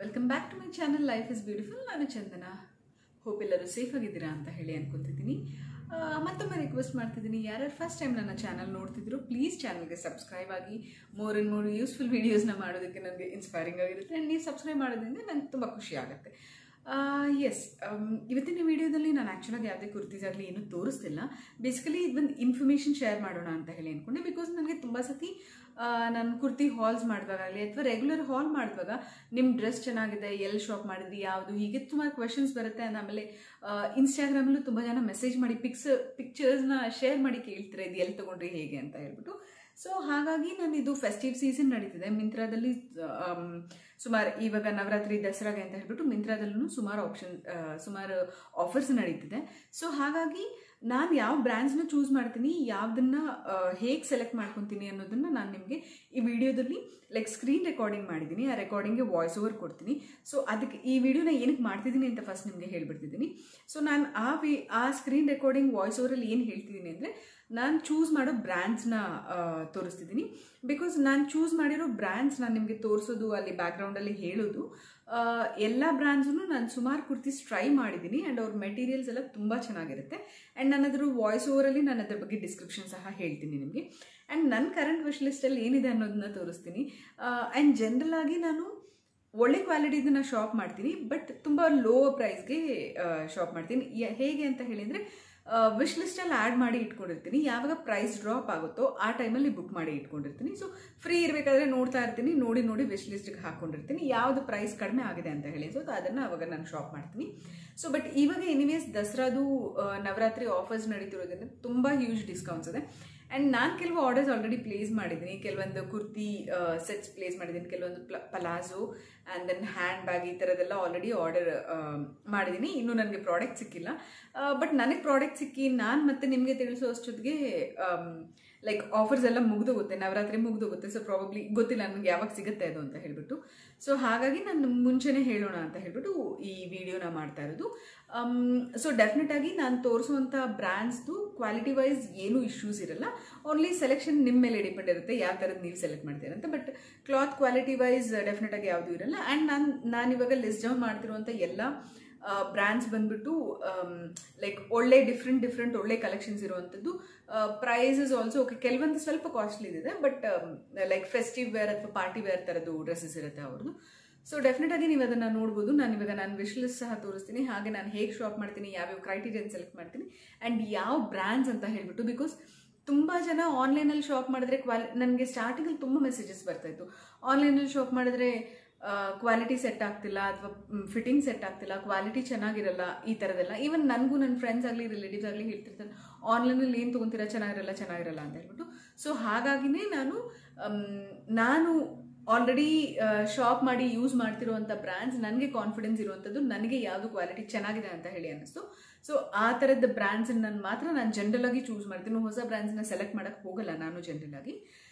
Welcome back to my channel life is beautiful. ನಾನು Chandana. Hope ಎಲ್ಲರೂ safe ಆಗಿದ್ದೀರಾ ಅಂತ ಹೇಳಿ ಅನ್ಕೊಂತಿದ್ದೀನಿ. ಮತ್ತೊಮ್ಮೆ ರಿಕ್ವೆಸ್ಟ್ ಮಾಡ್ತಿದ್ದೀನಿ, ಯಾರ್ಯಾರು ಫಸ್ಟ್ ಟೈಮ್ ನನ್ನ ಚಾನಲ್ ನೋಡ್ತಿದ್ರು ಪ್ಲೀಸ್ ಚಾನಲ್ಗೆ ಸಬ್ಸ್ಕ್ರೈಬ್ ಆಗಿ. ಮೋರ್ ಆ್ಯಂಡ್ ಮೋರ್ ಯೂಸ್ಫುಲ್ ವೀಡಿಯೋಸ್ನ ಮಾಡೋದಕ್ಕೆ ನನಗೆ ಇನ್ಸ್ಪೈರಿಂಗ್ ಆಗಿರುತ್ತೆ. ಆ್ಯಂಡ್ ನೀವು ಸಬ್ಸ್ಕ್ರೈಬ್ ಮಾಡೋದ್ರಿಂದ ನನಗೆ ತುಂಬ ಖುಷಿ ಆಗುತ್ತೆ. ಎಸ್, ಇವತ್ತಿನ ವಿಡಿಯೋದಲ್ಲಿ ನಾನು ಆ್ಯಕ್ಚುಲಾಗಿ ಯಾವುದೇ ಕುರ್ತೀಸ್ ಆಗಲಿ ಏನೂ ತೋರಿಸ್ತಿಲ್ಲ. ಬೇಸಿಕಲಿ ಇದೊಂದು ಇನ್ಫಾರ್ಮೇಷನ್ ಶೇರ್ ಮಾಡೋಣ ಅಂತ ಹೇಳಿ ಅಂದ್ಕೊಂಡೆ. ಬಿಕಾಸ್ ನನಗೆ ತುಂಬ ಸತಿ ನಾನು ಕುರ್ತಿ ಹಾಲ್ಸ್ ಮಾಡಿದಾಗಲಿ ಅಥವಾ ರೆಗ್ಯುಲರ್ ಹಾಲ್ ಮಾಡಿದಾಗ ನಿಮ್ಮ ಡ್ರೆಸ್ ಚೆನ್ನಾಗಿದೆ, ಎಲ್ಲಿ ಶಾಪ್ ಮಾಡಿದ್ರಿ, ಯಾವುದು, ಹೀಗೆ ತುಂಬ ಕ್ವೆಶನ್ಸ್ ಬರುತ್ತೆ. ಆಮೇಲೆ ಇನ್ಸ್ಟಾಗ್ರಾಮಲ್ಲೂ ತುಂಬ ಜನ ಮೆಸೇಜ್ ಮಾಡಿ ಪಿಕ್ಚರ್ಸ್ನ ಶೇರ್ ಮಾಡಿ ಕೇಳ್ತಾರೆ, ಇದು ಎಲ್ಲಿ ತೊಗೊಂಡ್ರಿ ಹೇಗೆ ಅಂತ ಹೇಳ್ಬಿಟ್ಟು. ಸೊ ಹಾಗಾಗಿ ನಾನು ಇದು ಫೆಸ್ಟಿವ್ ಸೀಸನ್ ನಡೀತಿದೆ. ಮಿಂತ್ರಾದಲ್ಲಿ ಸುಮಾರು ಇವಾಗ ನವರಾತ್ರಿ ದಸರಾಗೆ ಅಂತ ಹೇಳ್ಬಿಟ್ಟು ಮಿಂತ್ರಾದಲ್ಲೂ ಸುಮಾರು ಆಫರ್ಸ್ ನಡೀತಿದೆ. ಸೊ ಹಾಗಾಗಿ ನಾನು ಯಾವ ಬ್ರ್ಯಾಂಡ್ಸ್ನ ಚೂಸ್ ಮಾಡ್ತೀನಿ, ಯಾವುದನ್ನು ಹೇಗೆ ಸೆಲೆಕ್ಟ್ ಮಾಡ್ಕೊತೀನಿ ಅನ್ನೋದನ್ನು ನಾನು ನಿಮಗೆ ಈ ವಿಡಿಯೋದಲ್ಲಿ ಸ್ಕ್ರೀನ್ ರೆಕಾರ್ಡಿಂಗ್ ಮಾಡಿದ್ದೀನಿ. ಆ ರೆಕಾರ್ಡಿಂಗ್ಗೆ ವಾಯ್ಸ್ ಓವರ್ ಕೊಡ್ತೀನಿ. ಸೊ ಅದಕ್ಕೆ ಈ ವಿಡಿಯೋನ ಏನಕ್ಕೆ ಮಾಡ್ತಿದ್ದೀನಿ ಅಂತ ಫಸ್ಟ್ ನಿಮಗೆ ಹೇಳ್ಬಿಡ್ತಿದ್ದೀನಿ. ಸೊ ನಾನು ಆ ಸ್ಕ್ರೀನ್ ರೆಕಾರ್ಡಿಂಗ್ ವಾಯ್ಸ್ ಓವರಲ್ಲಿ ಏನು ಹೇಳ್ತಿದ್ದೀನಿ ಅಂದರೆ, ನಾನು ಚೂಸ್ ಮಾಡೋ ಬ್ರ್ಯಾಂಡ್ಸ್ನ ತೋರಿಸ್ತಿದ್ದೀನಿ. ಬಿಕಾಸ್ ನಾನು ಚೂಸ್ ಮಾಡಿರೋ ಬ್ರ್ಯಾಂಡ್ಸ್ ನಾನು ನಿಮಗೆ ತೋರಿಸೋದು, ಅಲ್ಲಿ ಬ್ಯಾಕ್ಗ್ರೌಂಡಲ್ಲಿ ಹೇಳೋದು, ಎಲ್ಲ ಬ್ರ್ಯಾಂಡ್ಸೂ ನಾನು ಸುಮಾರು ಕುರ್ತೀಸ್ ಟ್ರೈ ಮಾಡಿದ್ದೀನಿ. ಆ್ಯಂಡ್ ಅವ್ರ ಮೆಟೀರಿಯಲ್ಸ್ ಎಲ್ಲ ತುಂಬ ಚೆನ್ನಾಗಿರುತ್ತೆ. ಆ್ಯಂಡ್ ನಾನು ಅದ್ರ ವಾಯ್ಸ್ ಓವರಲ್ಲಿ ನಾನು ಅದ್ರ ಬಗ್ಗೆ ಡಿಸ್ಕ್ರಿಪ್ಷನ್ ಸಹ ಹೇಳ್ತೀನಿ ನಿಮಗೆ. ಆ್ಯಂಡ್ ನನ್ನ ಕರೆಂಟ್ ವಿಶ್ ಲಿಸ್ಟಲ್ಲಿ ಏನಿದೆ ಅನ್ನೋದನ್ನ ತೋರಿಸ್ತೀನಿ. ಆ್ಯಂಡ್ ಜನರಲ್ ಆಗಿ ನಾನು ಒಳ್ಳೆ ಕ್ವಾಲಿಟಿದನ್ನ ಶಾಪ್ ಮಾಡ್ತೀನಿ, ಬಟ್ ತುಂಬ ಲೋ ಪ್ರೈಸ್ಗೆ ಶಾಪ್ ಮಾಡ್ತೀನಿ. ಹೇಗೆ ಅಂತ ಹೇಳಿದರೆ, ವಿಶ್ ಲಿಸ್ಟಲ್ಲಿ ಆ್ಯಡ್ ಮಾಡಿ ಇಟ್ಕೊಂಡಿರ್ತೀನಿ. ಯಾವಾಗ ಪ್ರೈಸ್ ಡ್ರಾಪ್ ಆಗುತ್ತೋ ಆ ಟೈಮಲ್ಲಿ ಬುಕ್ ಮಾಡಿ ಇಟ್ಕೊಂಡಿರ್ತೀನಿ. ಸೊ ಫ್ರೀ ಇರಬೇಕಾದ್ರೆ ನೋಡ್ತಾ ಇರ್ತೀನಿ, ನೋಡಿ ವಿಶ್ ಲಿಸ್ಟ್ಗೆ ಹಾಕ್ಕೊಂಡಿರ್ತೀನಿ ಯಾವುದು ಪ್ರೈಸ್ ಕಡಿಮೆ ಆಗಿದೆ ಅಂತ ಹೇಳಿ. ಸೊ ಅದನ್ನು ಅವಾಗ ನಾನು ಶಾಪ್ ಮಾಡ್ತೀನಿ. ಸೊ ಬಟ್ ಇವಾಗ ಎನಿವೇಸ್ ದಸರಾದು ನವರಾತ್ರಿ ಆಫರ್ಸ್ ನಡೀತಿರೋದ್ರಿಂದ ತುಂಬ ಹ್ಯೂಜ್ ಡಿಸ್ಕೌಂಟ್ಸ್ ಇದೆ. ಆ್ಯಂಡ್ ನಾನು ಕೆಲವು ಆರ್ಡರ್ಸ್ ಆಲ್ರೆಡಿ ಪ್ಲೇಸ್ ಮಾಡಿದ್ದೀನಿ. ಕೆಲವೊಂದು ಕುರ್ತಿ ಸೆಟ್ಸ್ ಪ್ಲೇಸ್ ಮಾಡಿದ್ದೀನಿ, ಕೆಲವೊಂದು palazzo and then hand bag, ಈ ಥರದ್ದೆಲ್ಲ ಆಲ್ರೆಡಿ ಆರ್ಡರ್ ಮಾಡಿದ್ದೀನಿ. ಇನ್ನೂ ನನಗೆ ಪ್ರಾಡಕ್ಟ್ ಸಿಕ್ಕಿಲ್ಲ. ಬಟ್ ನನಗೆ ಪ್ರಾಡಕ್ಟ್ ಸಿಕ್ಕಿ ನಾನು ಮತ್ತೆ ನಿಮಗೆ ತಿಳಿಸೋ ಅಷ್ಟೊತ್ತಿಗೆ ಆಫರ್ಸ್ ಎಲ್ಲ ಮುಗಿದೋಗುತ್ತೆ, ನವರಾತ್ರಿ ಮುಗಿದೋಗುತ್ತೆ. ಸೊ ಪ್ರಾಬಬ್ಲಿ ಗೊತ್ತಿಲ್ಲ ನನಗೆ ಯಾವಾಗ ಸಿಗುತ್ತೆ ಅದು ಅಂತ ಹೇಳ್ಬಿಟ್ಟು. ಸೊ ಹಾಗಾಗಿ ನಾನು ಮುಂಚೆನೇ ಹೇಳೋಣ ಅಂತ ಹೇಳ್ಬಿಟ್ಟು ಈ ವಿಡಿಯೋನ ಮಾಡ್ತಾ ಇರೋದು. ಸೊ ಡೆಫಿನೆಟ್ ಆಗಿ ನಾನು ತೋರಿಸುವಂಥ ಬ್ರ್ಯಾಂಡ್ಸ್ದು ಕ್ವಾಲಿಟಿ ವೈಸ್ ಏನೂ ಇಶ್ಯೂಸ್ ಇರಲ್ಲ. ಓನ್ಲಿ ಸೆಲೆಕ್ಷನ್ ನಿಮ್ಮ ಮೇಲೆ ಡಿಪೆಂಡ್ ಇರುತ್ತೆ, ಯಾವ ಥರದ್ದು ನೀವು ಸೆಲೆಕ್ಟ್ ಮಾಡ್ತೀರಂತ. But cloth quality wise definite ಆಗಿ ಯಾವುದೂ ಇರಲ್ಲ. ಆ್ಯಂಡ್ ನಾನಿವಾಗ ಲಿಸ್ಟ್ ಡೌನ್ ಮಾಡ್ತಿರುವಂಥ ಎಲ್ಲ ಬ್ರ್ಯಾಂಡ್ಸ್ ಬಂದ್ಬಿಟ್ಟು ಒಳ್ಳೆ ಡಿಫ್ರೆಂಟ್ ಒಳ್ಳೆ ಕಲೆಕ್ಷನ್ಸ್ ಇರುವಂಥದ್ದು. ಪ್ರೈಸಸ್ ಆಲ್ಸೋ ಓಕೆ, ಕೆಲವೊಂದು ಸ್ವಲ್ಪ ಕಾಸ್ಟ್ಲಿ ಇದೆ. ಬಟ್ ಫೆಸ್ಟಿವ್ ವೇರ್ ಅಥವಾ ಪಾರ್ಟಿ ವೇರ್ ಥರದ್ದು ಡ್ರೆಸ್ಸಸ್ ಇರುತ್ತೆ ಅವ್ರದ್ದು. ಸೊ ಡೆಫಿನೆಟ್ ಆಗಿ ನೀವು ಅದನ್ನು ನೋಡ್ಬೋದು. ನಾನು ವಿಶ್ ಲಿಸ್ಟ್ ಸಹ ತೋರಿಸ್ತೀನಿ. ಹಾಗೆ ನಾನು ಹೇಗೆ ಶಾಪ್ ಮಾಡ್ತೀನಿ, ಯಾವ್ಯಾವ ಕ್ರೈಟೀರಿಯನ್ ಸೆಲೆಕ್ಟ್ ಮಾಡ್ತೀನಿ, ಆ್ಯಂಡ್ ಯಾವ ಬ್ರ್ಯಾಂಡ್ಸ್ ಅಂತ ಹೇಳ್ಬಿಟ್ಟು. ಬಿಕಾಸ್ ತುಂಬ ಜನ ಆನ್ಲೈನಲ್ಲಿ ಶಾಪ್ ಮಾಡಿದ್ರೆ ನನಗೆ ಸ್ಟಾರ್ಟಿಂಗಲ್ಲಿ ತುಂಬ ಮೆಸೇಜಸ್ ಬರ್ತಾಯಿತ್ತು, ಆನ್ಲೈನಲ್ಲಿ ಶಾಪ್ ಮಾಡಿದ್ರೆ ಕ್ವಾಲಿಟಿ ಸೆಟ್ ಆಗ್ತಿಲ್ಲ ಅಥವಾ ಫಿಟ್ಟಿಂಗ್ ಸೆಟ್ ಆಗ್ತಿಲ್ಲ, ಕ್ವಾಲಿಟಿ ಚೆನ್ನಾಗಿರಲ್ಲ, ಈ ಥರದ್ದೆಲ್ಲ. ಈವನ್ ನನಗೂ ನನ್ನ ಫ್ರೆಂಡ್ಸ್ ಆಗಲಿ ರಿಲೇಟಿವ್ಸ್ ಆಗಲಿ ಹೇಳ್ತಿರ್ತಾರೆ, ಆನ್ಲೈನಲ್ಲಿ ಏನು ತೊಗೊತೀರಾ, ಚೆನ್ನಾಗಿರಲ್ಲ ಅಂತ ಹೇಳ್ಬಿಟ್ಟು. ಸೊ ಹಾಗಾಗಿನೇ ನಾನು ಆಲ್ರೆಡಿ ಶಾಪ್ ಮಾಡಿ ಯೂಸ್ ಮಾಡ್ತಿರುವಂಥ ಬ್ರ್ಯಾಂಡ್ಸ್ ನನಗೆ ಕಾನ್ಫಿಡೆನ್ಸ್ ಇರುವಂಥದ್ದು, ನನಗೆ ಯಾವುದು ಕ್ವಾಲಿಟಿ ಚೆನ್ನಾಗಿದೆ ಅಂತ ಹೇಳಿ ಅನ್ನಿಸ್ತು. ಸೊ ಆ ಥರದ ಬ್ರ್ಯಾಂಡ್ಸನ್ನು ನಾನು ಜನರಲ್ ಆಗಿ ಚೂಸ್ ಮಾಡ್ತೀನಿ. ಹೊಸ ಬ್ರ್ಯಾಂಡ್ಸ್ನ ಸೆಲೆಕ್ಟ್ ಮಾಡೋಕ್ಕೆ ಹೋಗಲ್ಲ. ನಾನು ಜನರಲ್ ಆಗಿ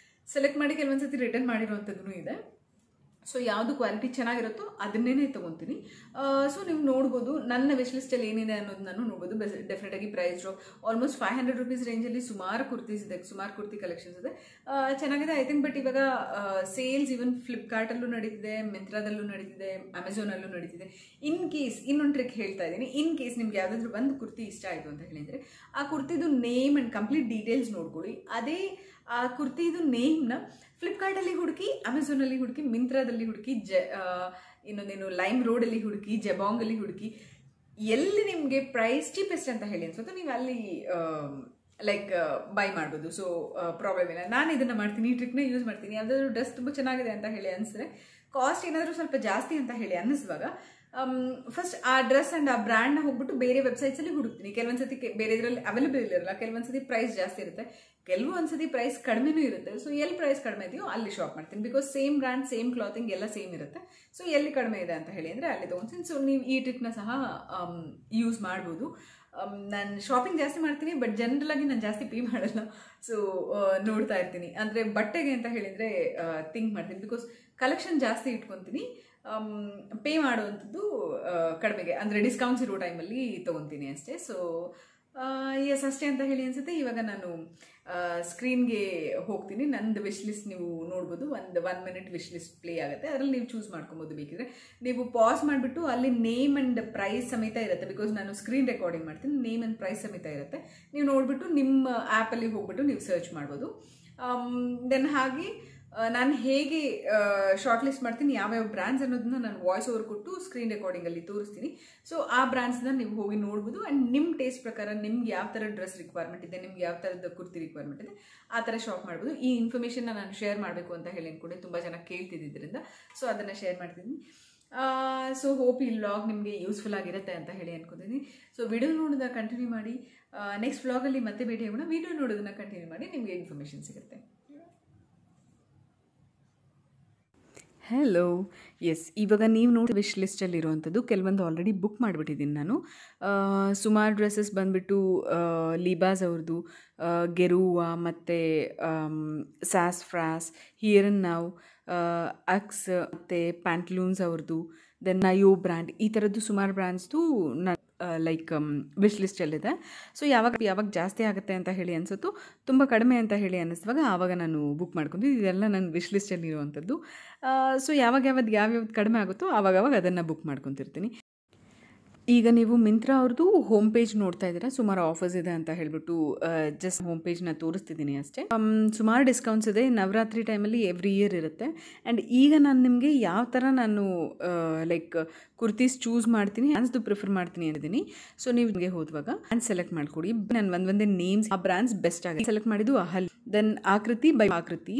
ಸೆಲೆಕ್ಟ್ ಮಾಡಿ ಕೆಲವೊಂದ್ಸತಿ ರಿಟರ್ನ್ ಮಾಡಿರುವಂಥದ್ದು ಇದೆ. ಸೊ ಯಾವುದು ಕ್ವಾಲಿಟಿ ಚೆನ್ನಾಗಿರುತ್ತೋ ಅದನ್ನೇ ತೊಗೊತೀನಿ. ಸೊ ನೀವು ನೋಡ್ಬೋದು ನನ್ನ ವಿಶ್ ಲಿಸ್ಟಲ್ಲಿ ಏನಿದೆ ಅನ್ನೋದು ನಾನು ನೋಡ್ಬೋದು. ಡೆಫಿನೆಟ್ ಆಗಿ ಪ್ರೈಸ್ ಡ್ರಾಪ್ ಆಲ್ಮೋಸ್ಟ್ 500 ರೂಪೀಸ್ ರೇಂಜಲ್ಲಿ ಸುಮಾರು ಕುರ್ತೀಸ್ ಇದೆ, ಸುಮಾರು ಕುರ್ತಿ ಕಲೆಕ್ಷನ್ಸ್ ಇದೆ, ಚೆನ್ನಾಗಿದೆ ಐ ಥಿಂಕ್. ಬಟ್ ಇವಾಗ ಸೇಲ್ಸ್ ಈವನ್ ಫ್ಲಿಪ್ಕಾರ್ಟಲ್ಲೂ ನಡೀತಿದೆ, ಮಿಂತ್ರಾದಲ್ಲೂ ನಡೀತಿದೆ, ಅಮೆಝಾನಲ್ಲೂ ನಡೀತಿದೆ. ಇನ್ ಕೇಸ್ ಇನ್ನೊಂದು ಟ್ರಿಕ್ ಹೇಳ್ತಾ ಇದ್ದೀನಿ, ಇನ್ ಕೇಸ್ ನಿಮ್ಗೆ ಯಾವುದಾದ್ರೂ ಒಂದು ಕುರ್ತಿ ಇಷ್ಟ ಆಯಿತು ಅಂತ ಹೇಳಿದರೆ ಆ ಕುರ್ತಿದು ನೇಮ್ ಆ್ಯಂಡ್ ಕಂಪ್ಲೀಟ್ ಡೀಟೇಲ್ಸ್ ನೋಡ್ಕೊಳ್ಳಿ. ಅದೇ ಆ ಕುರ್ತಿದು ನೇಮ್ನ ಫ್ಲಿಪ್ಕಾರ್ಟಲ್ಲಿ ಹುಡುಕಿ, ಅಮೆಝಾನಲ್ಲಿ ಹುಡುಕಿ, ಮಿಂತ್ರಾದಲ್ಲಿ ಹುಡುಕಿ, ಇನ್ನೊಂದೇನು ಲೈಮ್ ರೋಡಲ್ಲಿ ಹುಡುಕಿ, ಜಬಾಂಗಲ್ಲಿ ಹುಡುಕಿ, ಎಲ್ಲಿ ನಿಮಗೆ ಪ್ರೈಸ್ ಚೀಪೆಸ್ಟ್ ಅಂತ ಹೇಳಿ ಅನ್ಸುತ್ತೋ ನೀವು ಅಲ್ಲಿ ಬೈ ಮಾಡ್ಬೋದು. ಸೊ ಪ್ರಾಬ್ಲಮ್ ಇಲ್ಲ. ನಾನು ಇದನ್ನು ಮಾಡ್ತೀನಿ, ಈ ಟ್ರಿಕ್ನ ಯೂಸ್ ಮಾಡ್ತೀನಿ. ಯಾವುದಾದ್ರೂ ಡ್ರೆಸ್ ತುಂಬ ಚೆನ್ನಾಗಿದೆ ಅಂತ ಹೇಳಿ ಅನಿಸಿದ್ರೆ, ಕಾಸ್ಟ್ ಏನಾದರೂ ಸ್ವಲ್ಪ ಜಾಸ್ತಿ ಅಂತ ಹೇಳಿ ಅನ್ನಿಸುವಾಗ ಫಸ್ಟ್ ಆ ಡ್ರೆಸ್ ಆ್ಯಂಡ್ ಆ ಬ್ರ್ಯಾಂಡ್ನ ಹೋಗ್ಬಿಟ್ಟು ಬೇರೆ ವೆಬ್ಸೈಟ್ಸಲ್ಲಿ ಹುಡುಕ್ತೀನಿ. ಕೆಲವೊಂದ್ಸತಿ ಬೇರೆ ಇದರಲ್ಲಿ ಅವೈಲೇಬಲ್ ಇರಲ್ಲ, ಕೆಲವೊಂದ್ಸತಿ ಪ್ರೈಸ್ ಜಾಸ್ತಿ ಇರುತ್ತೆ, ಕೆಲವೊಂದ್ಸತಿ ಪ್ರೈಸ್ ಕಡಿಮೆನೂ ಇರುತ್ತೆ. ಸೊ ಎಲ್ಲಿ ಪ್ರೈಸ್ ಕಡಿಮೆ ಇದೆಯೋ ಅಲ್ಲಿ ಶಾಪ್ ಮಾಡ್ತೀನಿ. Because same brand, same clothing ಎಲ್ಲ ಸೇಮ್ ಇರುತ್ತೆ. ಸೊ ಎಲ್ಲಿ ಕಡಿಮೆ ಇದೆ ಅಂತ ಹೇಳಿ ಅಂದರೆ ಅಲ್ಲಿ ತೊಗೊತೀನಿ. ಸೊ ನೀವು ಈ ಟ್ರಿಕ್ನ ಸಹ ಯೂಸ್ ಮಾಡ್ಬೋದು. ನಾನು ಶಾಪಿಂಗ್ ಜಾಸ್ತಿ ಮಾಡ್ತೀನಿ, ಬಟ್ ಜನರಲ್ ಆಗಿ ನಾನು ಜಾಸ್ತಿ ಪೇ ಮಾಡಲ್ಲ. ಸೊ ನೋಡ್ತಾ ಇರ್ತೀನಿ. ಅಂದರೆ ಬಟ್ಟೆಗೆ ಅಂತ ಹೇಳಿದರೆ ಥಿಂಕ್ ಮಾಡ್ತೀನಿ. ಬಿಕಾಸ್ ಕಲೆಕ್ಷನ್ ಜಾಸ್ತಿ ಇಟ್ಕೊತೀನಿ, ಪೇ ಮಾಡುವಂಥದ್ದು ಕಡಿಮೆಗೆ, ಅಂದರೆ ಡಿಸ್ಕೌಂಟ್ಸ್ ಇರೋ ಟೈಮಲ್ಲಿ ತೊಗೊತೀನಿ ಅಷ್ಟೇ. ಸೊ ಎಸ್ ಅಷ್ಟೇ ಅಂತ ಹೇಳಿ ಅನಿಸುತ್ತೆ. ಇವಾಗ ನಾನು ಸ್ಕ್ರೀನ್ಗೆ ಹೋಗ್ತೀನಿ. ನಂದು ವಿಶ್ ಲಿಸ್ಟ್ ನೀವು ನೋಡ್ಬೋದು. ಒಂದು 1 ಮಿನಿಟ್ ವಿಶ್ ಲಿಸ್ಟ್ ಪ್ಲೇ ಆಗುತ್ತೆ. ಅದರಲ್ಲಿ ನೀವು ಚೂಸ್ ಮಾಡ್ಕೊಬೋದು. ಬೇಕಿದ್ರೆ ನೀವು ಪಾಸ್ ಮಾಡಿಬಿಟ್ಟು ಅಲ್ಲಿ ನೇಮ್ ಆ್ಯಂಡ್ ಪ್ರೈಸ್ ಸಮೇತ ಇರುತ್ತೆ. ಬಿಕಾಸ್ ನಾನು ಸ್ಕ್ರೀನ್ ರೆಕಾರ್ಡಿಂಗ್ ಮಾಡ್ತೀನಿ. ನೇಮ್ ಆ್ಯಂಡ್ ಪ್ರೈಸ್ ಸಮೇತ ಇರುತ್ತೆ. ನೀವು ನೋಡಿಬಿಟ್ಟು ನಿಮ್ಮ ಆ್ಯಪಲ್ಲಿ ಹೋಗ್ಬಿಟ್ಟು ನೀವು ಸರ್ಚ್ ಮಾಡ್ಬೋದು. ದೆನ್ ಹಾಗೆ ನಾನು ಹೇಗೆ ಶಾರ್ಟ್ ಲಿಸ್ಟ್ ಮಾಡ್ತೀನಿ, ಯಾವ್ಯಾವ ಬ್ರ್ಯಾಂಡ್ಸ್ ಅನ್ನೋದನ್ನ ನಾನು ವಾಯ್ಸ್ ಓವರ್ ಕೊಟ್ಟು ಸ್ಕ್ರೀನ್ ರೆಕಾರ್ಡಿಂಗಲ್ಲಿ ತೋರಿಸ್ತೀನಿ. ಸೊ ಆ ಬ್ರ್ಯಾಂಡ್ಸ್ನ ನೀವು ಹೋಗಿ ನೋಡ್ಬೋದು. ಆ್ಯಂಡ್ ನಿಮ್ಮ ಟೇಸ್ಟ್ ಪ್ರಕಾರ ನಿಮ್ಗೆ ಯಾವ ಥರ ಡ್ರೆಸ್ ರಿಕ್ವೈರ್ಮೆಂಟ್ ಇದೆ, ನಿಮ್ಗೆ ಯಾವ ಥರದ ಕುರ್ತಿ ರಿಕ್ವೈರ್ಮೆಂಟ್ ಇದೆ, ಆ ಥರ ಶಾಪ್ ಮಾಡ್ಬೋದು. ಈ ಇನ್ಫಾರ್ಮೇಷನ್ನ ನಾನು ಶೇರ್ ಮಾಡಬೇಕು ಅಂತ ಹೇಳಿ ಅಂದ್ಕೊಂಡೆ. ತುಂಬ ಜನ ಕೇಳ್ತಿದ್ದರಿಂದ ಸೊ ಅದನ್ನು ಶೇರ್ ಮಾಡ್ತಿದ್ದೀನಿ. ಸೊ ಹೋಪ್ ಈ ವ್ಲಾಗ್ ನಿಮಗೆ ಯೂಸ್ಫುಲ್ ಆಗಿರುತ್ತೆ ಅಂತ ಹೇಳಿ ಅನ್ಕೋತೀನಿ. ಸೊ ವಿಡಿಯೋ ನೋಡೋದನ್ನ ಕಂಟಿನ್ಯೂ ಮಾಡಿ. ನೆಕ್ಸ್ಟ್ ವ್ಲಾಗಲ್ಲಿ ಮತ್ತೆ ಭೇಟಿ ಆಗೋಣ. ವಿಡಿಯೋ ನೋಡೋದನ್ನ ಕಂಟಿನ್ಯೂ ಮಾಡಿ, ನಿಮಗೆ ಇನ್ಫಾರ್ಮೇಷನ್ ಸಿಗುತ್ತೆ. ಹೆಲೋ. ಎಸ್, ಇವಾಗ ನೀವು ನೋಡಿ ವಿಶ್ ಲಿಸ್ಟಲ್ಲಿರುವಂಥದ್ದು ಕೆಲವೊಂದು ಆಲ್ರೆಡಿ ಬುಕ್ ಮಾಡಿಬಿಟ್ಟಿದ್ದೀನಿ ನಾನು. ಸುಮಾರು ಡ್ರೆಸ್ಸಸ್ ಬಂದುಬಿಟ್ಟು ಲೀಬಾಸ್ ಅವ್ರದ್ದು, ಗೆರೂವಾ ಮತ್ತು ಸ್ಯಾಸ್ಫ್ರಾಸ್, ಹಿಯರ್ ಆ್ಯಂಡ್ ನೌ, ಅಕ್ಸ್ ಮತ್ತು ಪ್ಯಾಂಟ್ಲೂನ್ಸ್ ಅವ್ರದ್ದು, ದೆನ್ ನಯೋ ಬ್ರ್ಯಾಂಡ್, ಈ ಥರದ್ದು ಸುಮಾರು ಬ್ರ್ಯಾಂಡ್ಸ್ದು ಲೈಕ್ ವಿಶ್ ಲಿಸ್ಟಲ್ಲಿದೆ. ಸೊ ಯಾವಾಗ ಜಾಸ್ತಿ ಆಗುತ್ತೆ ಅಂತ ಹೇಳಿ ಅನಿಸುತ್ತೋ, ತುಂಬ ಕಡಿಮೆ ಅಂತ ಹೇಳಿ ಅನ್ನಿಸುವಾಗ ಆವಾಗ ನಾನು ಬುಕ್ ಮಾಡ್ಕೊತೀನಿ. ಇದೆಲ್ಲ ನನ್ನ ವಿಶ್ ಲಿಸ್ಟಲ್ಲಿರುವಂಥದ್ದು. ಸೊ ಯಾವ್ಯಾವ್ದು ಕಡಿಮೆ ಆಗುತ್ತೋ ಆವಾಗ ಅದನ್ನು ಬುಕ್ ಮಾಡ್ಕೊತಿರ್ತೀನಿ. ಈಗ ನೀವು ಮಿಂತ್ರಾ ಅವ್ರದ್ದು ಹೋಮ್ ಪೇಜ್ ನೋಡ್ತಾ ಇದ್ದೀರಾ. ಸುಮಾರು ಆಫರ್ಸ್ ಇದೆ ಅಂತ ಹೇಳ್ಬಿಟ್ಟು ಜಸ್ಟ್ ಹೋಮ್ ಪೇಜ್ನ ತೋರಿಸ್ತಿದ್ದೀನಿ ಅಷ್ಟೇ. ಸುಮಾರು ಡಿಸ್ಕೌಂಟ್ಸ್ ಇದೆ. ನವರಾತ್ರಿ ಟೈಮಲ್ಲಿ ಎವ್ರಿ ಇಯರ್ ಇರುತ್ತೆ. ಆ್ಯಂಡ್ ಈಗ ನಾನು ನಿಮಗೆ ಯಾವ ಥರ ನಾನು ಲೈಕ್ ಕುರ್ತೀಸ್ ಚೂಸ್ ಮಾಡ್ತೀನಿ, ಬ್ರ್ಯಾಂಡ್ಸ್ದು ಪ್ರಿಫರ್ ಮಾಡ್ತೀನಿ ಅಂದಿದ್ದೀನಿ. ಸೊ ನೀವು ನಿಮಗೆ ಹೋದುವಾಗ ಬ್ರ್ಯಾಂಡ್ ಸೆಲೆಕ್ಟ್ ಮಾಡ್ಕೊಡಿ. ನಾನು ಒಂದೇ ನೇಮ್ಸ್ ಆ ಬ್ರ್ಯಾಂಡ್ಸ್ ಬೆಸ್ಟ್ ಆಗಿದೆ ಸೆಲೆಕ್ಟ್ ಮಾಡಿದ್ದು. ಅಹಲ್, ದೆನ್ ಆಕೃತಿ ಬೈ ಆಕೃತಿ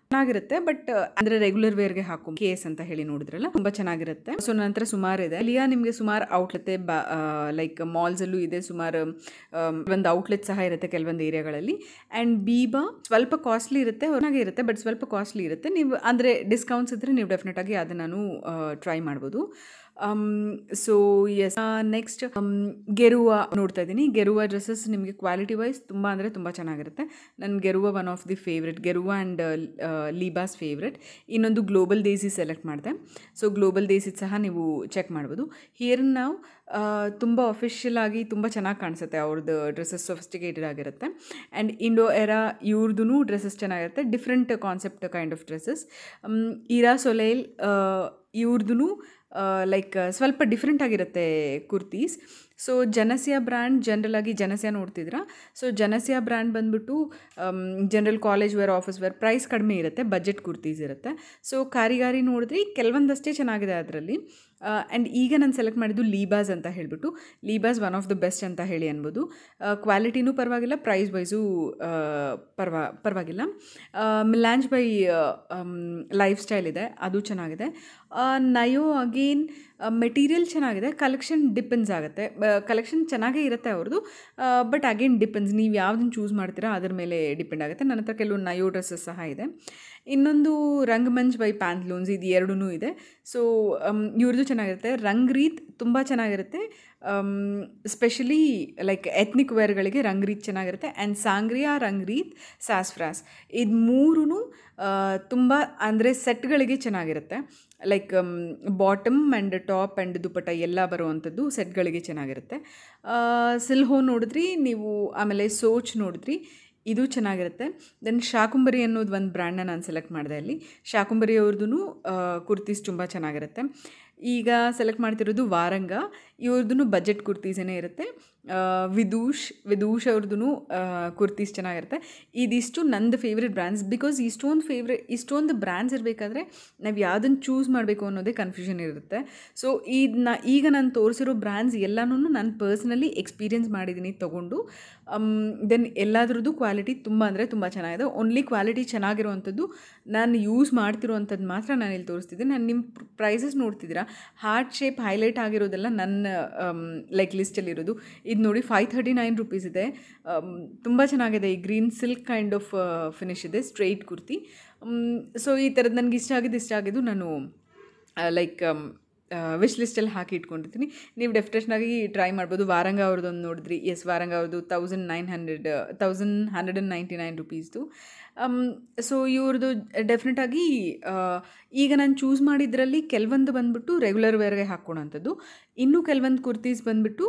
ಚೆನ್ನಾಗಿರುತ್ತೆ. ಬಟ್ ಅಂದರೆ ರೆಗ್ಯುಲರ್ ವೇರ್ಗೆ ಹಾಕೋ ಕೇಸ್ ಅಂತ ಹೇಳಿ ನೋಡಿದ್ರಲ್ಲ, ತುಂಬ ಚೆನ್ನಾಗಿರುತ್ತೆ. ಸೊ ನಂತರ ಸುಮಾರು ಇದೆ. ಅಲ್ಲಿಯ ನಿಮಗೆ ಸುಮಾರು ಔಟ್ಲೆಟ್ ಲೈಕ್ ಮಾಲ್ಸಲ್ಲೂ ಇದೆ. ಸುಮಾರು ಒಂದು ಔಟ್ಲೆಟ್ ಸಹ ಇರುತ್ತೆ ಕೆಲವೊಂದು ಏರಿಯಾಗಳಲ್ಲಿ. ಆ್ಯಂಡ್ ಬೀಬಾ ಸ್ವಲ್ಪ ಕಾಸ್ಟ್ಲಿ ಇರುತ್ತೆ, ಹೊರಗೆ ಇರುತ್ತೆ, ಬಟ್ ಸ್ವಲ್ಪ ಕಾಸ್ಟ್ಲಿ ಇರುತ್ತೆ. ನೀವು ಅಂದರೆ ಡಿಸ್ಕೌಂಟ್ಸ್ ಇದ್ದರೆ ನೀವು ಡೆಫಿನೆಟಾಗಿ ಅದನ್ನು ಟ್ರೈ ಮಾಡ್ಬೋದು. ಸೊ ಎಸ್, ನೆಕ್ಸ್ಟ್ ಗೆರೂವಾ ನೋಡ್ತಾ ಇದ್ದೀನಿ. ಗೆರೂವಾ ಡ್ರೆಸ್ಸಸ್ ನಿಮಗೆ ಕ್ವಾಲಿಟಿ ವೈಸ್ ತುಂಬ ಅಂದರೆ ತುಂಬ ಚೆನ್ನಾಗಿರುತ್ತೆ. ನನ್ನ Gerua one of the favourite. Gerua and Libas favourite. ಇನ್ನೊಂದು ಗ್ಲೋಬಲ್ ದೇಸಿ ಸೆಲೆಕ್ಟ್ ಮಾಡಿದೆ. ಸೊ ಗ್ಲೋಬಲ್ ದೇಸಿ ಸಹ ನೀವು ಚೆಕ್ ಮಾಡ್ಬೋದು. ಹಿಯರ್ ನಾವು ತುಂಬ ಅಫಿಷಿಯಲ್ ಆಗಿ ತುಂಬ ಚೆನ್ನಾಗಿ ಕಾಣಿಸುತ್ತೆ. ಅವ್ರದ್ದು ಡ್ರೆಸ್ಸಸ್ ಸೊಫಿಸ್ಟಿಕೇಟೆಡ್ ಆಗಿರುತ್ತೆ. ಆ್ಯಂಡ್ ಇಂಡೋ ಎರಾ ಇವ್ರದ್ದು ಡ್ರೆಸ್ಸಸ್ ಚೆನ್ನಾಗಿರುತ್ತೆ. Different concept kind of dresses. Ira Soleil ಇವ್ರದ್ದು ಲೈಕ್ ಸ್ವಲ್ಪ ಡಿಫ್ರೆಂಟ್ ಆಗಿರುತ್ತೆ kurtis. So Janasya brand, general ಆಗಿ ಜನಸಿಯಾ ನೋಡ್ತಿದ್ರಾ. ಸೊ ಜನಸಿಯಾ ಬ್ರ್ಯಾಂಡ್ ಬಂದ್ಬಿಟ್ಟು general college wear, office wear, price ಕಡಿಮೆ ಇರುತ್ತೆ, ಬಜೆಟ್ ಕುರ್ತೀಸ್ ಇರುತ್ತೆ. ಸೊ ಕಾರಿಗಾರಿ ನೋಡಿದ್ರಿ ಕೆಲವೊಂದಷ್ಟೇ ಚೆನ್ನಾಗಿದೆ ಅದರಲ್ಲಿ. ಆ್ಯಂಡ್ ಈಗ ನಾನು ಸೆಲೆಕ್ಟ್ ಮಾಡಿದ್ದು ಲೀಬಾಸ್ ಅಂತ ಹೇಳಿಬಿಟ್ಟು. ಲೀಬಾಸ್ ಒನ್ ಆಫ್ ದ ಬೆಸ್ಟ್ ಅಂತ ಹೇಳಿ ಅನ್ಬೋದು. ಕ್ವಾಲಿಟಿನೂ ಪರವಾಗಿಲ್ಲ, ಪ್ರೈಸ್ ವೈಸು ಪರವಾಗಿಲ್ಲ. ಮಿಲಾಂಜ್ ಬೈ ಲೈಫ್ ಸ್ಟೈಲ್ ಇದೆ, ಅದು ಚೆನ್ನಾಗಿದೆ. ನಯೋ ಅಗೇನ್ ಮೆಟೀರಿಯಲ್ ಚೆನ್ನಾಗಿದೆ. ಕಲೆಕ್ಷನ್ ಡಿಪೆಂಡ್ಸ್ ಆಗುತ್ತೆ. ಕಲೆಕ್ಷನ್ ಚೆನ್ನಾಗೇ ಇರುತ್ತೆ ಅವ್ರದ್ದು, ಬಟ್ ಅಗೇನ್ ಡಿಪೆಂಡ್ಸ್, ನೀವು ಯಾವುದನ್ನು ಚೂಸ್ ಮಾಡ್ತೀರಾ ಅದ್ರ ಮೇಲೆ ಡಿಪೆಂಡ್ ಆಗುತ್ತೆ. ನನ್ನ ಹತ್ರ ಕೆಲವು ನಯೋ ಡ್ರೆಸ್ಸಸ್ ಸಹ ಇದೆ. ಇನ್ನೊಂದು ರಂಗಮಂಚ್ ಬೈ ಪ್ಯಾಂಟ್ಲೂನ್ಸ್, ಇದು ಎರಡೂ ಇದೆ. ಸೊ ಇವ್ರದ್ದು ಚೆನ್ನಾಗಿರುತ್ತೆ. ರಂಗ್ರೀತ್ ತುಂಬ ಚೆನ್ನಾಗಿರುತ್ತೆ. ಸ್ಪೆಷಲಿ ಲೈಕ್ ಎತ್ನಿಕ್ ವೇರ್ಗಳಿಗೆ ರಂಗ್ರೀತ್ ಚೆನ್ನಾಗಿರುತ್ತೆ. ಆ್ಯಂಡ್ ಸಾಂಗ್ರಿಯಾ, ರಂಗ್ರೀತ್, ಸ್ಯಾಸ್ಫ್ರಾಸ್, ಇದು ಮೂರೂ ತುಂಬ ಅಂದರೆ ಸೆಟ್ಗಳಿಗೆ ಚೆನ್ನಾಗಿರುತ್ತೆ. Like bottom and top and dupatta ಎಲ್ಲ ಬರುವಂಥದ್ದು ಸೆಟ್ಗಳಿಗೆ ಚೆನ್ನಾಗಿರುತ್ತೆ. ಸಿಲ್ಹೋ ನೋಡಿದ್ರಿ ನೀವು, ಆಮೇಲೆ ಸೋಚ್ ನೋಡಿದ್ರಿ, ಇದು ಚೆನ್ನಾಗಿರುತ್ತೆ. ದೆನ್ ಶಾಕುಂಬರಿ ಅನ್ನೋದು ಒಂದು ಬ್ರ್ಯಾಂಡ್ನ ನಾನು ಸೆಲೆಕ್ಟ್ ಮಾಡಿದೆ. ಅಲ್ಲಿ ಶಾಕುಂಬರಿ ಅವ್ರದ್ದು ಕುರ್ತೀಸ್ ತುಂಬ ಚೆನ್ನಾಗಿರುತ್ತೆ. ಈಗ ಸೆಲೆಕ್ಟ್ ಮಾಡ್ತಿರೋದು ವಾರಂಗ, ಇವ್ರದ್ದು ಬಜೆಟ್ ಕುರ್ತೀಸೇ ಇರುತ್ತೆ. ವಿದೂಷ್ ಅವ್ರದ್ದು ಕುರ್ತೀಸ್ ಚೆನ್ನಾಗಿರುತ್ತೆ. ಇದಿಷ್ಟು ನಂದು ಫೇವ್ರೆಟ್ ಬ್ರ್ಯಾಂಡ್ಸ್. ಬಿಕಾಸ್ ಇಷ್ಟೊಂದು ಬ್ರ್ಯಾಂಡ್ಸ್ ಇರಬೇಕಾದ್ರೆ ನಾವು ಯಾವುದನ್ನು ಚೂಸ್ ಮಾಡಬೇಕು ಅನ್ನೋದೇ ಕನ್ಫ್ಯೂಷನ್ ಇರುತ್ತೆ. ಸೊ ಈಗ ನಾನು ತೋರಿಸಿರೋ ಬ್ರ್ಯಾಂಡ್ಸ್ ಎಲ್ಲನೂ ನಾನು ಪರ್ಸ್ನಲಿ ಎಕ್ಸ್ಪೀರಿಯೆನ್ಸ್ ಮಾಡಿದ್ದೀನಿ ತೊಗೊಂಡು. ದೆನ್ ಎಲ್ಲದ್ರದ್ದು ಕ್ವಾಲಿಟಿ ತುಂಬ ಅಂದರೆ ತುಂಬ ಚೆನ್ನಾಗಿದೆ. ಓನ್ಲಿ ಕ್ವಾಲಿಟಿ ಚೆನ್ನಾಗಿರುವಂಥದ್ದು ನಾನು ಯೂಸ್ ಮಾಡ್ತಿರೋವಂಥದ್ದು ಮಾತ್ರ ನಾನು ಇಲ್ಲಿ ತೋರಿಸ್ತಿದ್ದೆ. ನಾನು ನಿಮ್ಮ ಪ್ರೈಸಸ್ ನೋಡ್ತಿದ್ದೀರಾ, ಹಾರ್ಟ್ ಶೇಪ್ ಹೈಲೈಟ್ ಆಗಿರೋದೆಲ್ಲ ನನ್ನ ಲೈಕ್ ಲಿಸ್ಟಲ್ಲಿರೋದು. ಇದು ನೋಡಿ 539 ರೂಪೀಸ್ ಇದೆ. ತುಂಬ ಚೆನ್ನಾಗಿದೆ. ಈ green silk kind of finish ಇದೆ, ಸ್ಟ್ರೈಟ್ ಕುರ್ತಿ. ಸೊ ಈ ಥರದ್ದು ನನಗೆ ಇಷ್ಟ ಆಗಿದ್ದು ನಾನು ಲೈಕ್ ವಿಶ್ ಲಿಸ್ಟಲ್ಲಿ ಹಾಕಿ ಇಟ್ಕೊಂಡಿರ್ತೀನಿ. ನೀವು ಡೆಫಿನೆಟ್ನಾಗಿ ಟ್ರೈ ಮಾಡ್ಬೋದು. ವಾರಂಗ ಅವ್ರದ್ದೊಂದು ನೋಡಿದ್ರಿ. ಎಸ್, ವಾರಂಗ ಅವ್ರದ್ದು 1199 ರೂಪೀಸ್ದು. ಸೊ ಇವ್ರದ್ದು ಡೆಫಿನೆಟಾಗಿ ಈಗ ನಾನು ಚೂಸ್ ಮಾಡಿದ್ರಲ್ಲಿ ಕೆಲವೊಂದು ಬಂದುಬಿಟ್ಟು ರೆಗ್ಯುಲರ್ ವೇರ್ಗೆ ಹಾಕ್ಕೊಳೋಂಥದ್ದು, ಇನ್ನೂ ಕೆಲವೊಂದು ಕುರ್ತೀಸ್ ಬಂದುಬಿಟ್ಟು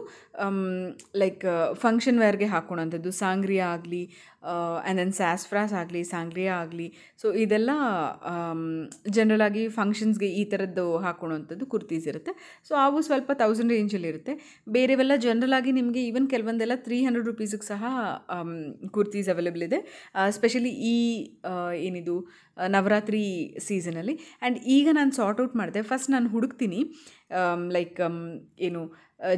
ಲೈಕ್ ಫಂಕ್ಷನ್ ವೇರ್ಗೆ ಹಾಕ್ಕೊಳೋಂಥದ್ದು, ಸಾಂಗ್ರಿಯಾ ಆಗಲಿ ಆ್ಯಂಡ್ ದೆನ್ ಸ್ಯಾಸ್ಫ್ರಾಸ್ ಆಗಲಿ, ಸಾಂಗ್ರಿಯಾ ಆಗಲಿ. ಸೊ ಇದೆಲ್ಲ ಜನರಲಾಗಿ ಫಂಕ್ಷನ್ಸ್ಗೆ ಈ ಥರದ್ದು ಹಾಕ್ಕೊಳೋಂಥದ್ದು ಕುರ್ತೀಸ್ ಇರುತ್ತೆ. ಸೊ ಅವು ಸ್ವಲ್ಪ 1000 ರೇಂಜಲ್ಲಿರುತ್ತೆ. ಬೇರೆವೆಲ್ಲ ಜನರಲಾಗಿ ನಿಮಗೆ ಈವನ್ ಕೆಲವೊಂದೆಲ್ಲ 300 ರುಪೀಸಿಗೆ ಸಹ ಕುರ್ತೀಸ್ ಅವೈಲೇಬಲ್ ಇದೆ, ಸ್ಪೆಷಲಿ ಈ ಏನಿದು ನವರಾತ್ರಿ ಸೀಸನಲ್ಲಿ. ಆ್ಯಂಡ್ ಈಗ ನಾನು ಸಾರ್ಟ್ ಔಟ್ ಮಾಡಿದೆ. ಫಸ್ಟ್ ನಾನು ಹುಡುಕ್ತೀನಿ, ಲೈಕ್ ಏನು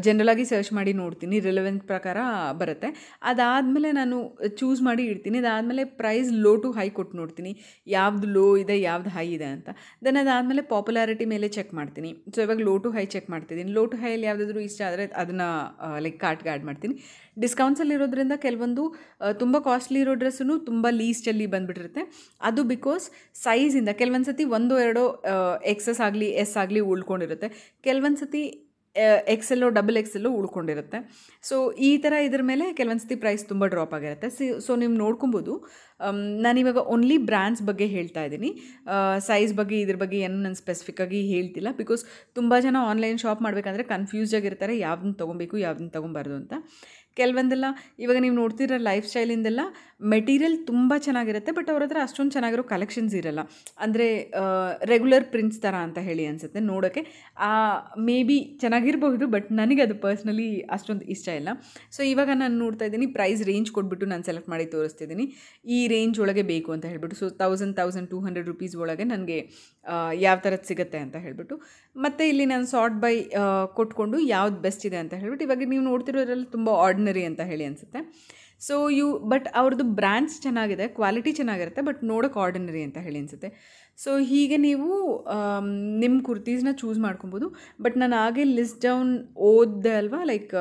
ಜನರಲಾಗಿ ಸರ್ಚ್ ಮಾಡಿ ನೋಡ್ತೀನಿ, ರಿಲೆವೆಂಟ್ ಪ್ರಕಾರ ಬರುತ್ತೆ. ಅದಾದಮೇಲೆ ನಾನು ಚೂಸ್ ಮಾಡಿ ಇಡ್ತೀನಿ. ಅದಾದಮೇಲೆ ಪ್ರೈಸ್ ಲೋ ಟು ಹೈ ಕೊಟ್ಟು ನೋಡ್ತೀನಿ, ಯಾವ್ದು ಲೋ ಇದೆ ಯಾವ್ದು ಹೈ ಇದೆ ಅಂತ. ದೆನ್ ಅದಾದಮೇಲೆ ಪಾಪ್ಯುಲಾರಿಟಿ ಮೇಲೆ ಚೆಕ್ ಮಾಡ್ತೀನಿ. ಸೊ ಇವಾಗ ಲೋ ಟು ಹೈ ಚೆಕ್ ಮಾಡ್ತಿದ್ದೀನಿ. ಲೋ ಟು ಹೈಯಲ್ಲಿ ಯಾವುದಾದ್ರೂ ಇಷ್ಟ ಆದರೆ ಅದನ್ನು ಲೈಕ್ ಕಾರ್ಟ್ಗೆ ಆ್ಯಡ್ ಮಾಡ್ತೀನಿ. ಡಿಸ್ಕೌಂಟ್ಸಲ್ಲಿರೋದ್ರಿಂದ ಕೆಲವೊಂದು ತುಂಬ ಕಾಸ್ಟ್ಲಿ ಇರೋ ಡ್ರೆಸ್ಸೂ ತುಂಬ ಲೀಸ್ಟಲ್ಲಿ ಬಂದುಬಿಟ್ಟಿರುತ್ತೆ. ಅದು ಬಿಕಾಸ್ ಸೈಜಿಂದ ಕೆಲವೊಂದು ಸತಿ 1-2 ಎಕ್ಸಸ್ ಆಗಲಿ ಎಸ್ ಆಗಲಿ ಉಳ್ಕೊಂಡಿರುತ್ತೆ, ಕೆಲವೊಂದು ಸತಿ XL XXL ಉಳ್ಕೊಂಡಿರುತ್ತೆ. ಸೊ ಈ ಥರ ಇದ್ರ ಮೇಲೆ ಕೆಲವೊಂದು ಸತಿ ಪ್ರೈಸ್ ತುಂಬ ಡ್ರಾಪ್ ಆಗಿರುತ್ತೆ. ಸೊ ನೀವು ನೋಡ್ಕೊಬೋದು. ನಾನಿವಾಗ ಓನ್ಲಿ ಬ್ರ್ಯಾಂಡ್ಸ್ ಬಗ್ಗೆ ಹೇಳ್ತಾ ಇದ್ದೀನಿ, ಸೈಜ್ ಬಗ್ಗೆ ಇದ್ರ ಬಗ್ಗೆ ಏನು ನಾನು ಸ್ಪೆಸಿಫಿಕ್ಕಾಗಿ ಹೇಳ್ತಿಲ್ಲ. ಬಿಕಾಸ್ ತುಂಬ ಜನ ಆನ್ಲೈನ್ ಶಾಪ್ ಮಾಡಬೇಕಂದ್ರೆ ಕನ್ಫ್ಯೂಸ್ ಆಗಿರ್ತಾರೆ, ಯಾವ್ದನ್ನ ತೊಗೊಬೇಕು ಯಾವ್ದನ್ನ ತೊಗೊಬಾರ್ದು ಅಂತ. ಕೆಲವೊಂದೆಲ್ಲ ಇವಾಗ ನೀವು ನೋಡ್ತಿರೋ ಲೈಫ್ ಸ್ಟೈಲಿಂದೆಲ್ಲ ಮೆಟೀರಿಯಲ್ ತುಂಬ ಚೆನ್ನಾಗಿರುತ್ತೆ, ಬಟ್ ಅವ್ರ ಹತ್ರ ಅಷ್ಟೊಂದು ಚೆನ್ನಾಗಿರೋ ಕಲೆಕ್ಷನ್ಸ್ ಇರೋಲ್ಲ. ಅಂದರೆ ರೆಗ್ಯುಲರ್ ಪ್ರಿಂಟ್ಸ್ ಥರ ಅಂತ ಹೇಳಿ ಅನಿಸುತ್ತೆ ನೋಡೋಕ್ಕೆ. ಮೇ ಬಿ ಚೆನ್ನಾಗಿರಬಹುದು, ಬಟ್ ನನಗೆ ಅದು ಪರ್ಸ್ನಲಿ ಅಷ್ಟೊಂದು ಇಷ್ಟ ಇಲ್ಲ. ಸೊ ಇವಾಗ ನಾನು ನೋಡ್ತಾ ಇದ್ದೀನಿ, ಪ್ರೈಸ್ ರೇಂಜ್ ಕೊಟ್ಬಿಟ್ಟು ನಾನು ಸೆಲೆಕ್ಟ್ ಮಾಡಿ ತೋರಿಸ್ತಿದ್ದೀನಿ, ಈ ರೇಂಜ್ ಒಳಗೆ ಬೇಕು ಅಂತ ಹೇಳ್ಬಿಟ್ಟು. ಸೊ 1200 ರುಪೀಸ್ ಒಳಗೆ ನನಗೆ ಯಾವ ಥರದ್ದು ಸಿಗುತ್ತೆ ಅಂತ ಹೇಳ್ಬಿಟ್ಟು. ಮತ್ತು ಇಲ್ಲಿ ನಾನು ಸಾರ್ಟ್ ಬೈ ಕೊಟ್ಕೊಂಡು ಯಾವ್ದು ಬೆಸ್ಟ್ ಇದೆ ಅಂತ ಹೇಳ್ಬಿಟ್ಟು. ಇವಾಗ ನೀವು ನೋಡ್ತಿರೋದ್ರಲ್ಲಿ ತುಂಬ ಆರ್ಡಿನರಿ ಅಂತ ಹೇಳಿ ಅನಿಸುತ್ತೆ. ಸೊ ಬಟ್ ಅವ್ರದ್ದು ಬ್ರ್ಯಾಂಡ್ಸ್ ಚೆನ್ನಾಗಿದೆ, ಕ್ವಾಲಿಟಿ ಚೆನ್ನಾಗಿರುತ್ತೆ, ಬಟ್ ನೋಡೋಕೆ ಆರ್ಡಿನರಿ ಅಂತ ಹೇಳಿ ಅನಿಸುತ್ತೆ. ಸೊ ಹೀಗೆ ನೀವು ನಿಮ್ಮ ಕುರ್ತೀಸ್ನ ಚೂಸ್ ಮಾಡ್ಕೊಬೋದು. ಬಟ್ ನಾನು ಹಾಗೆ ಲಿಸ್ಟ್ ಡೌನ್ ಓದಿದೆ ಅಲ್ವಾ, ಲೈಕ್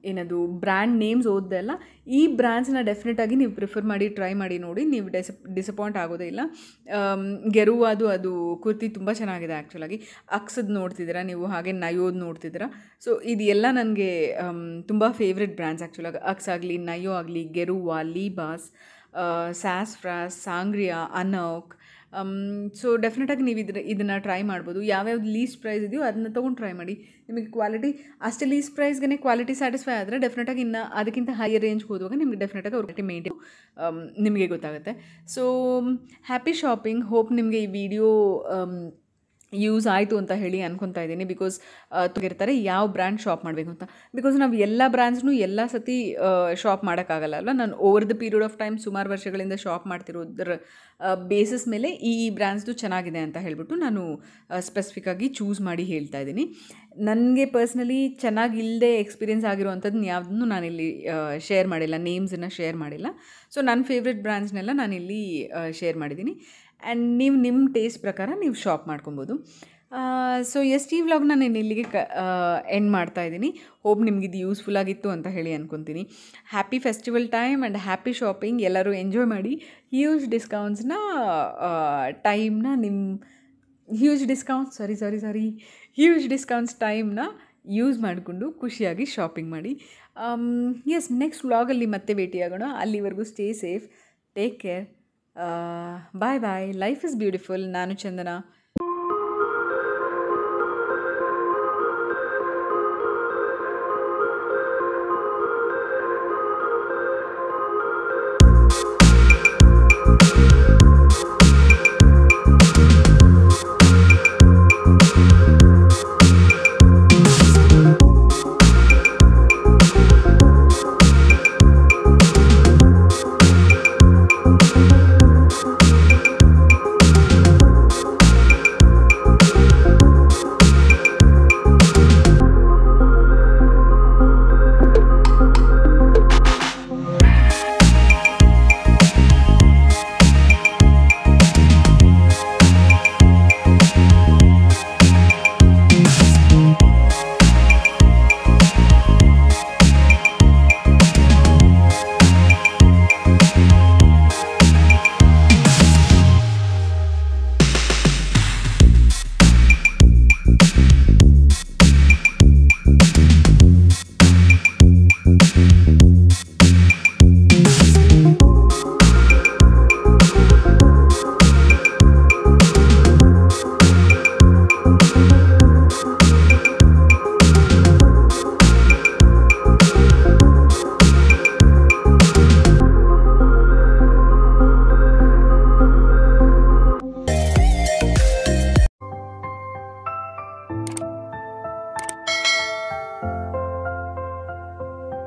ಏನದು ಬ್ರ್ಯಾಂಡ್ ನೇಮ್ಸ್ ಓದಿದೆ ಅಲ್ಲ, ಈ ಬ್ರ್ಯಾಂಡ್ಸ್ನ ಡೆಫಿನೆಟಾಗಿ ನೀವು ಪ್ರಿಫರ್ ಮಾಡಿ ಟ್ರೈ ಮಾಡಿ ನೋಡಿ, ನೀವು ಡಿಸಪಾಯಿಂಟ್ ಆಗೋದೇ ಇಲ್ಲ. ಗೆರುವಾದು ಅದು ಕುರ್ತಿ ತುಂಬ ಚೆನ್ನಾಗಿದೆ ಆ್ಯಕ್ಚುಲಾಗಿ. ಅಕ್ಸದ್ ನೋಡ್ತಿದ್ದೀರಾ ನೀವು, ಹಾಗೆ ನಯೋದು ನೋಡ್ತಿದ್ದೀರಾ. ಸೊ ಇದು ಎಲ್ಲ ನನಗೆ ತುಂಬ ಫೇವ್ರೆಟ್ ಬ್ರ್ಯಾಂಡ್ಸ್ ಆ್ಯಕ್ಚುಲಾಗಿ. ಅಕ್ಸ್ ಆಗಲಿ, ನಯೋ ಆಗಲಿ, ಗೆರುವಾ, ಲೀಬಾಸ್, ಸ್ಯಾಸ್ಫ್ರಾಸ್, ಸಾಂಗ್ರಿಯಾ, ಅನೋಕ್. ಸೊ ಡೆಫಿನೆಟಾಗಿ ನೀವು ಇದನ್ನು ಟ್ರೈ ಮಾಡ್ಬೋದು. ಯಾವ್ಯಾವ್ದು ಲೀಸ್ಟ್ ಪ್ರೈಸ್ ಇದೆಯೋ ಅದನ್ನ ತೊಗೊಂಡು ಟ್ರೈ ಮಾಡಿ. ನಿಮಗೆ ಕ್ವಾಲಿಟಿ ಅಷ್ಟೇ ಲೀಸ್ಟ್ ಪ್ರೈಸ್ಗೆ ಕ್ವಾಲಿಟಿ ಸ್ಯಾಟಿಸ್ಫೈ ಆದರೆ ಡೆಫಿನೆಟಾಗಿ ಇನ್ನು ಅದಕ್ಕಿಂತ ಹೈಯರ್ ರೇಂಜ್ಗೆ ಹೋಗುವಾಗ ನಿಮಗೆ ಡೆಫಿನೆಟಾಗಿ ಅವ್ರ ಮೇಂಟೈನ್ ನಿಮಗೆ ಗೊತ್ತಾಗುತ್ತೆ. So happy shopping. ಹೋಪ್ ನಿಮಗೆ ಈ ವಿಡಿಯೋ ಯೂಸ್ ಆಯಿತು ಅಂತ ಹೇಳಿ ಅನ್ಕೊತಾ ಇದ್ದೀನಿ. ಬಿಕಾಸ್ ಇರ್ತಾರೆ ಯಾವ ಬ್ರ್ಯಾಂಡ್ ಶಾಪ್ ಮಾಡಬೇಕು ಅಂತ. ಬಿಕಾಸ್ ನಾವು ಎಲ್ಲ ಬ್ರ್ಯಾಂಡ್ಸ್ನೂ ಎಲ್ಲ ಸತಿ ಶಾಪ್ ಮಾಡೋಕ್ಕಾಗಲ್ಲ ಅಲ್ವ. ನಾನು over the period of time ಸುಮಾರು ವರ್ಷಗಳಿಂದ ಶಾಪ್ ಮಾಡ್ತಿರೋದ್ರ ಬೇಸಿಸ್ ಮೇಲೆ ಈ ಬ್ರ್ಯಾಂಡ್ಸ್ದು ಚೆನ್ನಾಗಿದೆ ಅಂತ ಹೇಳ್ಬಿಟ್ಟು ನಾನು ಸ್ಪೆಸಿಫಿಕ್ಕಾಗಿ ಚೂಸ್ ಮಾಡಿ ಹೇಳ್ತಾ ಇದ್ದೀನಿ. ನನಗೆ ಪರ್ಸ್ನಲಿ ಚೆನ್ನಾಗಿಲ್ಲದೆ ಎಕ್ಸ್ಪೀರಿಯೆನ್ಸ್ ಆಗಿರೋವಂಥದ್ದನ್ನ ಯಾವುದನ್ನು ನಾನಿಲ್ಲಿ ಶೇರ್ ಮಾಡಿಲ್ಲ, ನೇಮ್ಸನ್ನು ಶೇರ್ ಮಾಡಿಲ್ಲ. ಸೊ ನನ್ನ ಫೇವ್ರೆಟ್ ಬ್ರ್ಯಾಂಡ್ಸ್ನೆಲ್ಲ ನಾನಿಲ್ಲಿ ಶೇರ್ ಮಾಡಿದ್ದೀನಿ. ಆ್ಯಂಡ್ ನೀವು ನಿಮ್ಮ ಟೇಸ್ಟ್ ಪ್ರಕಾರ ನೀವು ಶಾಪ್ ಮಾಡ್ಕೊಬೋದು. ಸೊ ಈ ವ್ಲಾಗ್ನ ನಾನು ಇಲ್ಲಿಗೆ ಎಂಡ್ ಮಾಡ್ತಾಯಿದ್ದೀನಿ. ಹೋಪ್ ನಿಮ್ಗೆ ಇದು ಯೂಸ್ಫುಲ್ ಆಗಿತ್ತು ಅಂತ ಹೇಳಿ ಅಂದ್ಕೊತೀನಿ. Happy festival time and happy shopping. ಎಲ್ಲರೂ ಎಂಜಾಯ್ ಮಾಡಿ. ಹ್ಯೂಜ್ ಡಿಸ್ಕೌಂಟ್ಸ್ನ ಹ್ಯೂಜ್ ಡಿಸ್ಕೌಂಟ್ಸ್ ಟೈಮ್ನ ಯೂಸ್ ಮಾಡಿಕೊಂಡು ಖುಷಿಯಾಗಿ ಶಾಪಿಂಗ್ ಮಾಡಿ. ನೆಕ್ಸ್ಟ್ ವ್ಲಾಗಲ್ಲಿ ಮತ್ತೆ ಭೇಟಿಯಾಗೋಣ. ಅಲ್ಲಿವರೆಗೂ stay safe, take care, bye bye. Life is beautiful. ನಾನು ಚಂದನ.